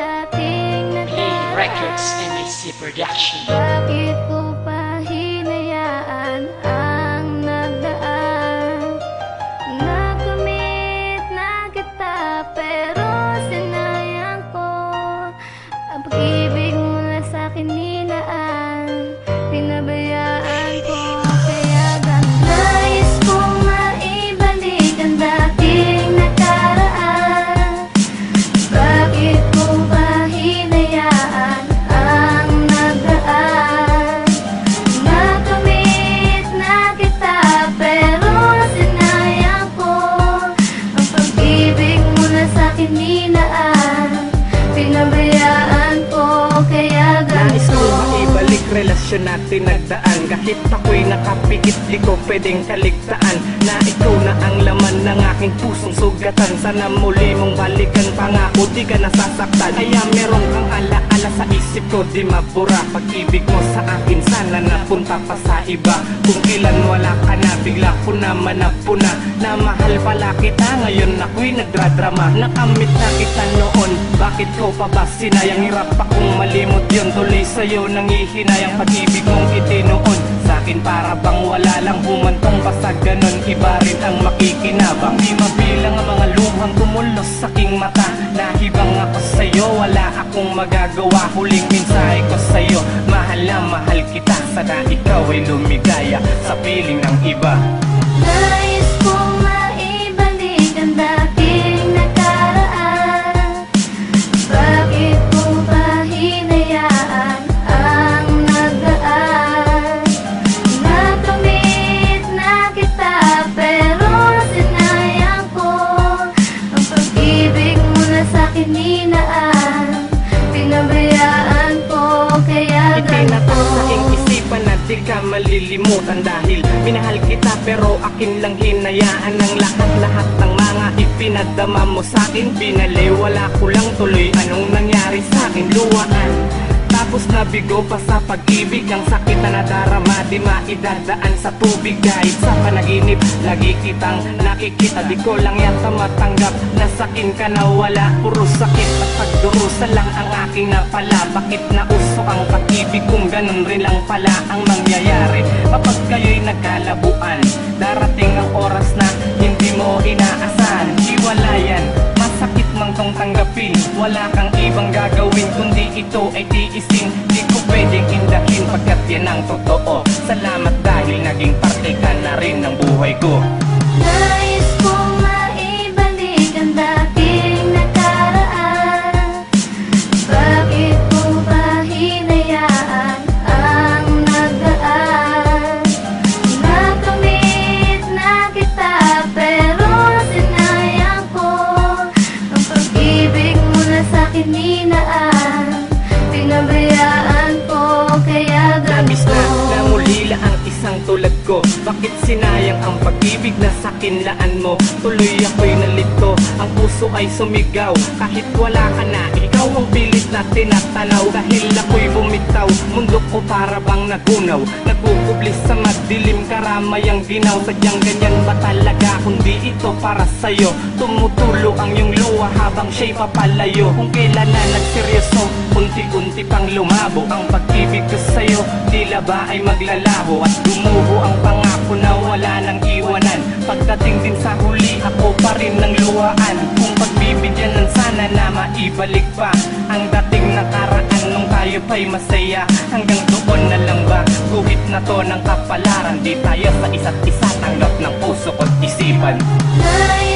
Play Records MIC Production. Bakit ko pa hinayaan ang nagdaan? Nakamit na kita pero sinayang ko ang pag-ibig mula sa'kin nilaan. Pinabayaan ko kaya ganun. Nais kong maibalik ang dating nakaraan. Bakit ko ba hinayaan ang nagdaan? Nakamit na kita pero sinayang ko ang pag-ibig mula sa'kin nilaan. Pinabayaan ko kaya Nais ko ganito. maibalik relasyon natin nagdaan. Kahit ako'y nakapikit, di ko pwedeng kaligtaan na ikaw na ang laman ng aking pusong sugatan. Sana muli mong balikan, pangako di ka nasasaktan. Kaya meron kang alaala sa isip ko, di mabura. Pag-ibig mo sa akin sana napunta pa sa iba. Kung kailan wala ka na, bigla ko naman napuna na mahal pala kita, ngayon ako'y nagdradrama. Nakamit na kita noon, bakit ko pa ba sinayang? Hirap akong malimot yun, tuloy sa'yo nangihinayang. Pag-ibig mong itinoon sa'kin para bang wala lang, humantong basta ganon. Iba rin ang makikinabang, di mabilang ang mga luhang tumulos sa aking mata. Nahibang ako sa'yo, wala akong magagawa. Huling mensahe ko sa'yo, mahal na mahal kita. Sana ikaw ay lumigaya sa piling ng iba. Nais kong maibalik ang dating nakaraan. Bakit ko ba hinayaan ang nagdaan? Nakamit na kita pero sinayang ko ang pag-ibig mula sa'kin nilaan. Pinabayaan ko kaya Itinatag sa aking ganito. isipan na di ka malilimutan. Dahil minahal kita pero akin lang hinayaan ang lahat-lahat ng mga ipinadama mo sa'kin. Pinaliwala ko lang tuloy anong nangyari sa'kin. Luwaan, tapos nabigo pa sa pag-ibig. Ang sakit na nadarama, di maidadaan sa tubig. Kahit sa panaginip, lagi kitang nakikita. Di ko lang yata matanggap na sa'kin ka nawala. Puro sakit at pagdurusa lang ang aking napala. Bakit nausok ang pag-ibig kung ganun rin lang pala ang mangyayari? Kapag kayo'y nagkalabuan, darating ang oras na hindi mo inaasahan. Hiwalayan, masakit mang tong tanggapin. Wala kang ibang gagawin kundi ito ay tiisin. Di ko pwedeng indahin pagkat yan ang totoo. Salamat dahil naging parte ka na rin ng buhay ko. Nais kong maibalik ang dating nakaraan. Bakit ko ba hinayaan ang nagdaan? Nakamit na kita pero sinayang ko ang pag-ibig mula sa'kin nilaan. Pinabayaan ko kaya Labis ganito. na muli ang isang tulad ko. Bakit sinayang ang pag-ibig na sakin laan mo? Tuloy ako'y nalito, ang puso ay sumigaw. Kahit wala ka na, ikaw ang pilit na tinatanaw. Dahil ako'y bumitaw, mundo ko para bang nagunaw. Nagpupublis sa madilim, karamay ang ginaw. Sadyang ganyan ba talaga, kundi ito para sa'yo? Tumutulo ang iyong luha habang siya'y papalayo. Kung kailan na nagseryoso, unti-unti pang lumabo ang pag-ibig ko sa'yo. Tila ba ay maglalaho at gumuho ang pangako na wala nang iwanan. Pagdating din sa huli, ako pa rin ng luhaan. Kung pagbibigyan sana na maibalik pa ang dating nakaraan nung tayo pa'y masaya. Hanggang doon na lang ba? Guhit na to ng kapalaran. Di tayo sa isa't isa tanggap ng puso ko't isipan. Nais